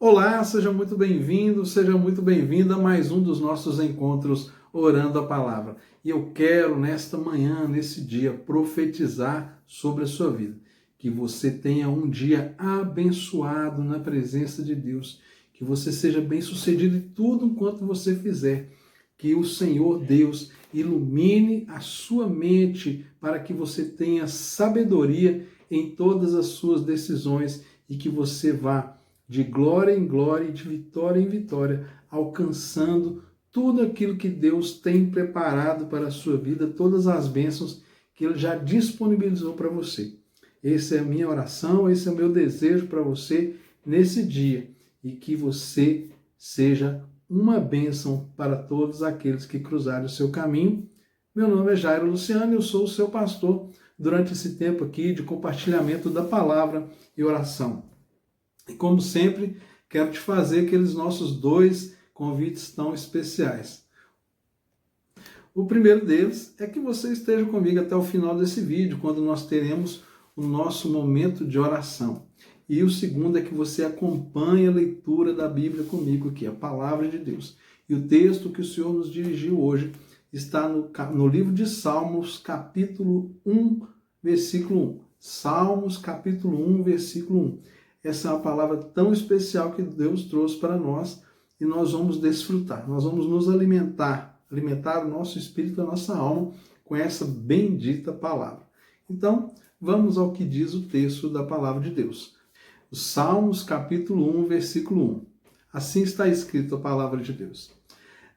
Olá, seja muito bem-vindo, seja muito bem-vinda a mais um dos nossos encontros Orando a Palavra. E eu quero, nesta manhã, nesse dia, profetizar sobre a sua vida. Que você tenha um dia abençoado na presença de Deus. Que você seja bem-sucedido em tudo quanto você fizer. Que o Senhor Deus ilumine a sua mente para que você tenha sabedoria em todas as suas decisões e que você vá de glória em glória e de vitória em vitória, alcançando tudo aquilo que Deus tem preparado para a sua vida, todas as bênçãos que Ele já disponibilizou para você. Essa é a minha oração, esse é o meu desejo para você nesse dia, e que você seja uma bênção para todos aqueles que cruzarem o seu caminho. Meu nome é Jairo Luciano e eu sou o seu pastor durante esse tempo aqui de compartilhamento da palavra e oração. E como sempre, quero te fazer aqueles nossos dois convites tão especiais. O primeiro deles é que você esteja comigo até o final desse vídeo, quando nós teremos o nosso momento de oração. E o segundo é que você acompanhe a leitura da Bíblia comigo aqui, a Palavra de Deus. E o texto que o Senhor nos dirigiu hoje está no livro de Salmos, capítulo 1, versículo 1. Salmos, capítulo 1, versículo 1. Essa é uma palavra tão especial que Deus trouxe para nós e nós vamos desfrutar, nós vamos nos alimentar o nosso espírito, a nossa alma com essa bendita palavra. Então, vamos ao que diz o texto da palavra de Deus. Os Salmos, capítulo 1, versículo 1. Assim está escrito a palavra de Deus.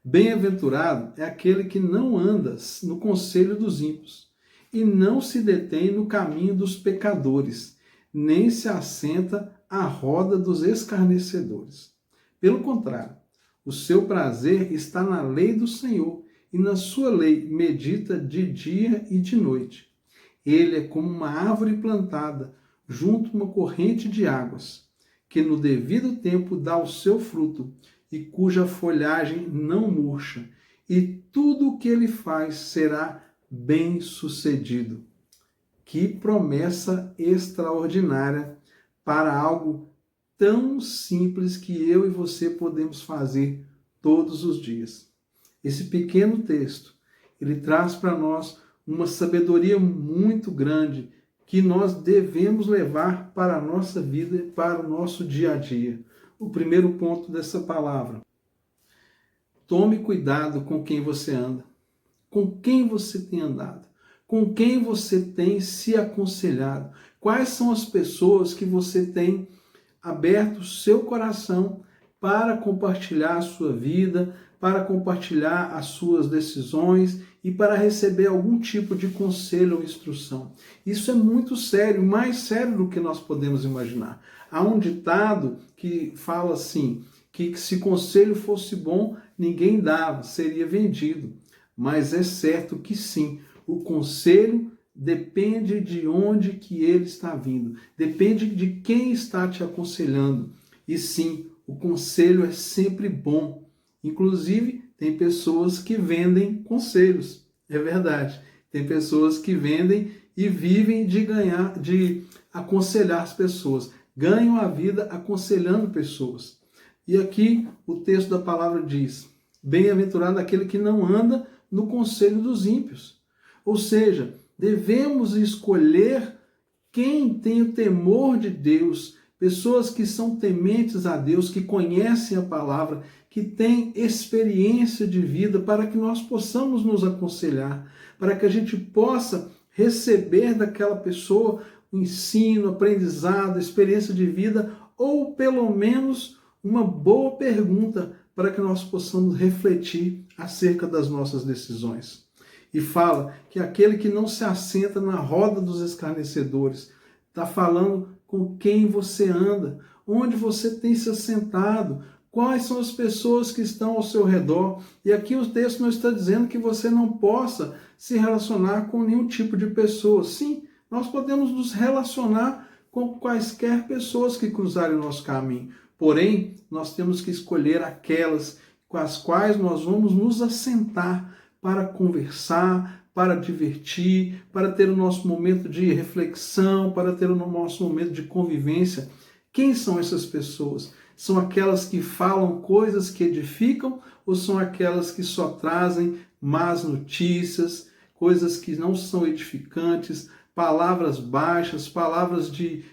Bem-aventurado é aquele que não anda no conselho dos ímpios e não se detém no caminho dos pecadores, nem se assenta à roda dos escarnecedores. Pelo contrário, o seu prazer está na lei do Senhor, e na sua lei medita de dia e de noite. Ele é como uma árvore plantada junto a uma corrente de águas, que no devido tempo dá o seu fruto, e cuja folhagem não murcha, e tudo o que ele faz será bem-sucedido. Que promessa extraordinária para algo tão simples que eu e você podemos fazer todos os dias. Esse pequeno texto, ele traz para nós uma sabedoria muito grande que nós devemos levar para a nossa vida e para o nosso dia a dia. O primeiro ponto dessa palavra: tome cuidado com quem você anda, com quem você tem andado. Com quem você tem se aconselhado? Quais são as pessoas que você tem aberto o seu coração para compartilhar a sua vida, para compartilhar as suas decisões e para receber algum tipo de conselho ou instrução? Isso é muito sério, mais sério do que nós podemos imaginar. Há um ditado que fala assim, que se conselho fosse bom, ninguém dava, seria vendido. Mas é certo que sim, o conselho depende de onde que ele está vindo, depende de quem está te aconselhando. E sim, o conselho é sempre bom. Inclusive, tem pessoas que vendem conselhos, é verdade. Tem pessoas que vendem e vivem de aconselhar as pessoas, ganham a vida aconselhando pessoas. E aqui o texto da palavra diz: bem-aventurado aquele que não anda no conselho dos ímpios. Ou seja, devemos escolher quem tem o temor de Deus, pessoas que são tementes a Deus, que conhecem a palavra, que têm experiência de vida, para que nós possamos nos aconselhar, para que a gente possa receber daquela pessoa o ensino, aprendizado, experiência de vida, ou pelo menos uma boa pergunta para que nós possamos refletir acerca das nossas decisões. E fala que aquele que não se assenta na roda dos escarnecedores, está falando com quem você anda, onde você tem se assentado, quais são as pessoas que estão ao seu redor. E aqui o texto não está dizendo que você não possa se relacionar com nenhum tipo de pessoa. Sim, nós podemos nos relacionar com quaisquer pessoas que cruzarem o nosso caminho. Porém, nós temos que escolher aquelas com as quais nós vamos nos assentar para conversar, para divertir, para ter o nosso momento de reflexão, para ter o nosso momento de convivência. Quem são essas pessoas? São aquelas que falam coisas que edificam ou são aquelas que só trazem más notícias, coisas que não são edificantes, palavras baixas, palavras de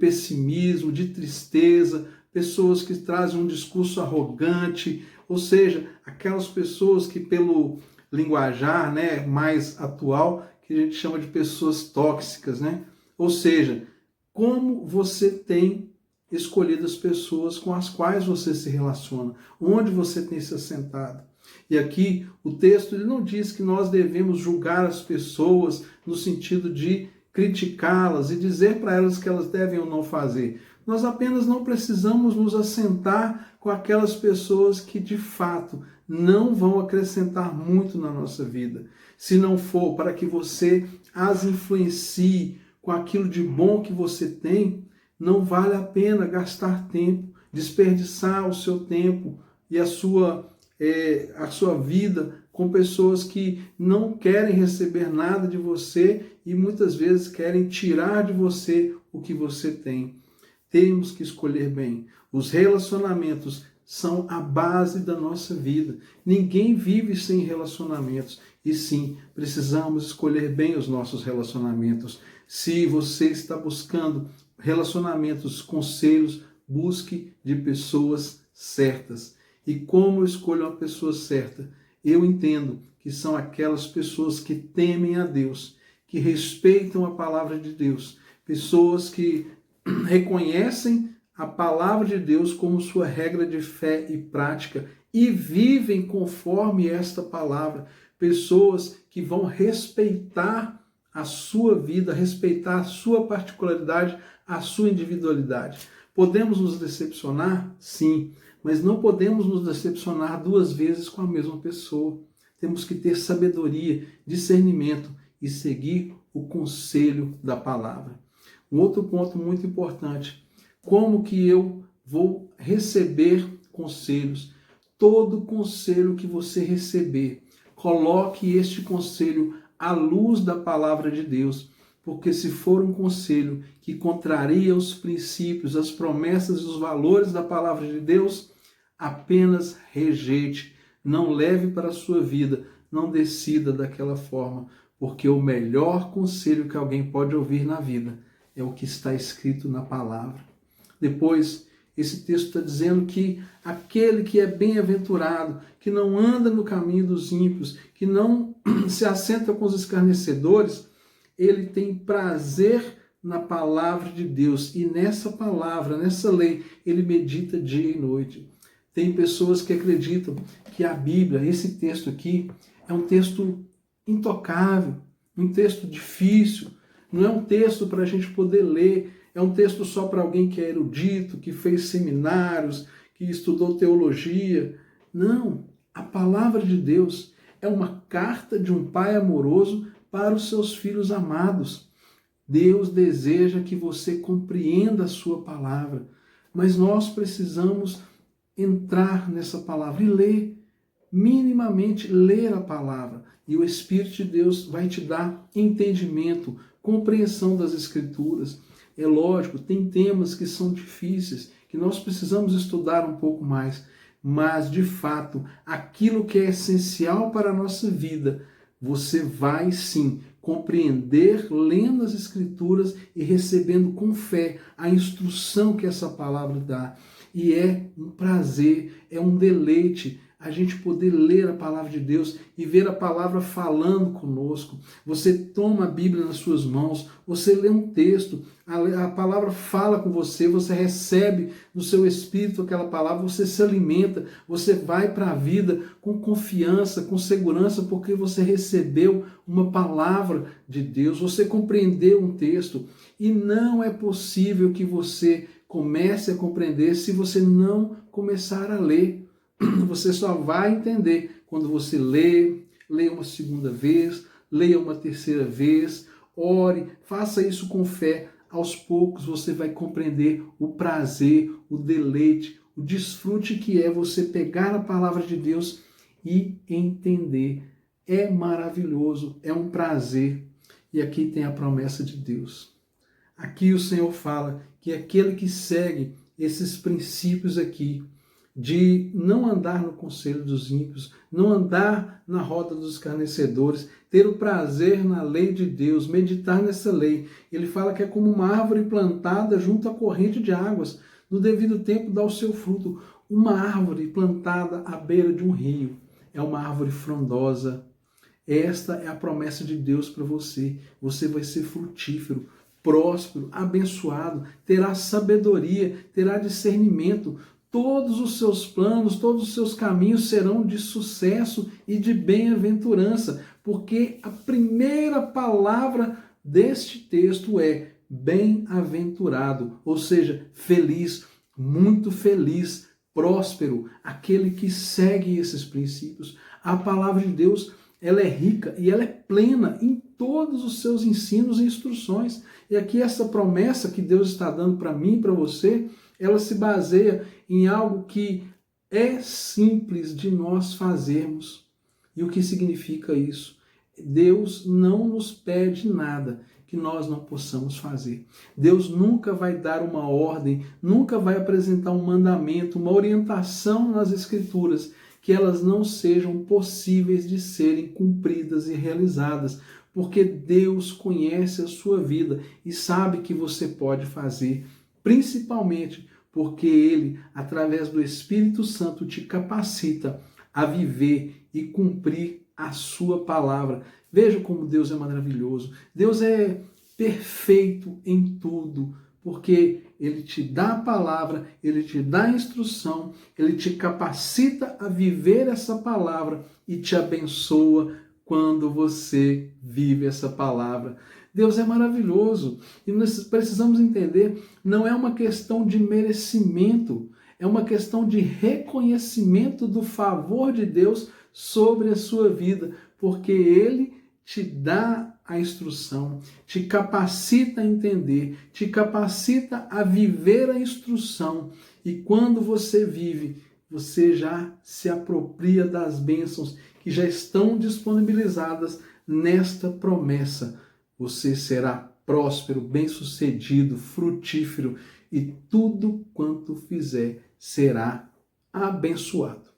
pessimismo, de tristeza, pessoas que trazem um discurso arrogante, ou seja, aquelas pessoas que pelo linguajar, né, mais atual, que a gente chama de pessoas tóxicas, né? Ou seja, como você tem escolhido as pessoas com as quais você se relaciona, onde você tem se assentado. E aqui o texto ele não diz que nós devemos julgar as pessoas no sentido de criticá-las e dizer para elas que elas devem ou não fazer. Nós apenas não precisamos nos assentar com aquelas pessoas que de fato não vão acrescentar muito na nossa vida. Se não for para que você as influencie com aquilo de bom que você tem, não vale a pena gastar tempo, desperdiçar o seu tempo e a sua vida com pessoas que não querem receber nada de você e muitas vezes querem tirar de você o que você tem. Temos que escolher bem. Os relacionamentos são a base da nossa vida. Ninguém vive sem relacionamentos. E sim, precisamos escolher bem os nossos relacionamentos. Se você está buscando relacionamentos, conselhos, busque de pessoas certas. E como eu escolho uma pessoa certa? Eu entendo que são aquelas pessoas que temem a Deus, que respeitam a palavra de Deus, pessoas que reconhecem a palavra de Deus como sua regra de fé e prática e vivem conforme esta palavra. Pessoas que vão respeitar a sua vida, respeitar a sua particularidade, a sua individualidade. Podemos nos decepcionar? Sim, mas não podemos nos decepcionar duas vezes com a mesma pessoa. Temos que ter sabedoria, discernimento e seguir o conselho da palavra. Um outro ponto muito importante, como que eu vou receber conselhos? Todo conselho que você receber, coloque este conselho à luz da palavra de Deus, porque se for um conselho que contraria os princípios, as promessas e os valores da palavra de Deus, apenas rejeite, não leve para a sua vida, não decida daquela forma, porque o melhor conselho que alguém pode ouvir na vida é o que está escrito na palavra. Depois, esse texto está dizendo que aquele que é bem-aventurado, que não anda no caminho dos ímpios, que não se assenta com os escarnecedores, ele tem prazer na palavra de Deus. E nessa palavra, nessa lei, ele medita dia e noite. Tem pessoas que acreditam que a Bíblia, esse texto aqui, é um texto intocável, um texto difícil, não é um texto para a gente poder ler, é um texto só para alguém que é erudito, que fez seminários, que estudou teologia. Não, a palavra de Deus é uma carta de um pai amoroso para os seus filhos amados. Deus deseja que você compreenda a sua palavra, mas nós precisamos entrar nessa palavra e ler, minimamente ler a palavra. E o Espírito de Deus vai te dar entendimento, compreensão das Escrituras. É lógico, tem temas que são difíceis, que nós precisamos estudar um pouco mais, mas, de fato, aquilo que é essencial para a nossa vida, você vai sim compreender lendo as Escrituras e recebendo com fé a instrução que essa palavra dá. E é um prazer, é um deleite a gente poder ler a palavra de Deus e ver a palavra falando conosco. Você toma a Bíblia nas suas mãos, você lê um texto, a palavra fala com você, você recebe no seu espírito aquela palavra, você se alimenta, você vai para a vida com confiança, com segurança, porque você recebeu uma palavra de Deus, você compreendeu um texto. E não é possível que você comece a compreender se você não começar a ler. Você só vai entender quando você lê uma segunda vez, leia uma terceira vez, ore, faça isso com fé. Aos poucos você vai compreender o prazer, o deleite, o desfrute que é você pegar a palavra de Deus e entender. É maravilhoso, é um prazer. E aqui tem a promessa de Deus. Aqui o Senhor fala que aquele que segue esses princípios aqui de não andar no conselho dos ímpios, não andar na roda dos escarnecedores, ter o prazer na lei de Deus, meditar nessa lei. Ele fala que é como uma árvore plantada junto à corrente de águas, no devido tempo dá o seu fruto. Uma árvore plantada à beira de um rio é uma árvore frondosa. Esta é a promessa de Deus para você. Você vai ser frutífero, próspero, abençoado, terá sabedoria, terá discernimento. Todos os seus planos, todos os seus caminhos serão de sucesso e de bem-aventurança, porque a primeira palavra deste texto é bem-aventurado, ou seja, feliz, muito feliz, próspero, aquele que segue esses princípios. A palavra de Deus, ela é rica e ela é plena em todos os seus ensinos e instruções. E aqui essa promessa que Deus está dando para mim e para você, ela se baseia em algo que é simples de nós fazermos. E o que significa isso? Deus não nos pede nada que nós não possamos fazer. Deus nunca vai dar uma ordem, nunca vai apresentar um mandamento, uma orientação nas Escrituras que elas não sejam possíveis de serem cumpridas e realizadas, porque Deus conhece a sua vida e sabe que você pode fazer, principalmente porque Ele, através do Espírito Santo, te capacita a viver e cumprir a sua palavra. Veja como Deus é maravilhoso. Deus é perfeito em tudo, porque Ele te dá a palavra, Ele te dá a instrução, Ele te capacita a viver essa palavra e te abençoa quando você vive essa palavra. Deus é maravilhoso e nós precisamos entender, não é uma questão de merecimento, é uma questão de reconhecimento do favor de Deus sobre a sua vida, porque Ele te dá a instrução, te capacita a entender, te capacita a viver a instrução. E quando você vive, você já se apropria das bênçãos que já estão disponibilizadas nesta promessa. Você será próspero, bem-sucedido, frutífero e tudo quanto fizer será abençoado.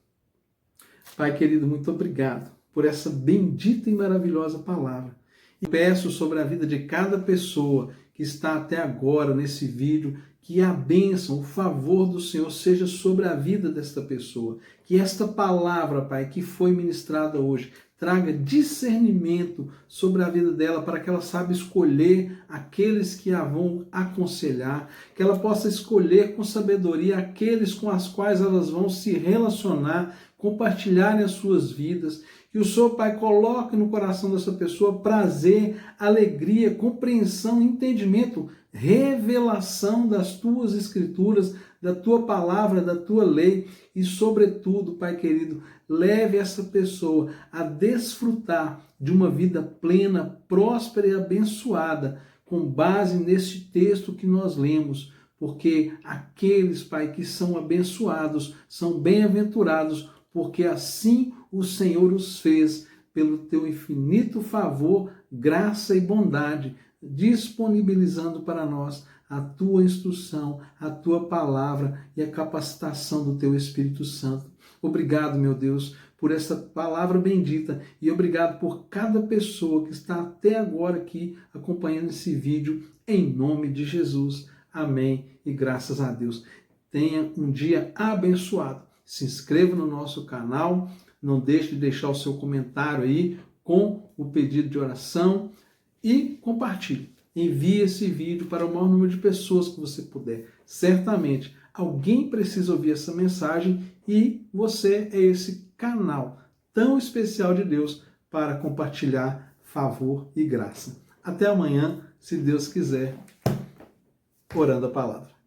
Pai querido, muito obrigado por essa bendita e maravilhosa palavra. E peço sobre a vida de cada pessoa que está até agora nesse vídeo, que a bênção, o favor do Senhor seja sobre a vida desta pessoa. Que esta palavra, Pai, que foi ministrada hoje, traga discernimento sobre a vida dela para que ela saiba escolher aqueles que a vão aconselhar, que ela possa escolher com sabedoria aqueles com os quais elas vão se relacionar, compartilharem as suas vidas. Que o Senhor, Pai, coloque no coração dessa pessoa prazer, alegria, compreensão, entendimento, revelação das tuas escrituras, da tua palavra, da tua lei e, sobretudo, Pai querido, leve essa pessoa a desfrutar de uma vida plena, próspera e abençoada, com base nesse texto que nós lemos, porque aqueles, Pai, que são abençoados, são bem-aventurados, porque assim o Senhor os fez, pelo teu infinito favor, graça e bondade, disponibilizando para nós a tua instrução, a tua palavra e a capacitação do teu Espírito Santo. Obrigado, meu Deus, por essa palavra bendita e obrigado por cada pessoa que está até agora aqui acompanhando esse vídeo, em nome de Jesus. Amém e graças a Deus. Tenha um dia abençoado. Se inscreva no nosso canal, não deixe de deixar o seu comentário aí com o pedido de oração e compartilhe. Envie esse vídeo para o maior número de pessoas que você puder. Certamente alguém precisa ouvir essa mensagem e você é esse canal tão especial de Deus para compartilhar favor e graça. Até amanhã, se Deus quiser, orando a palavra.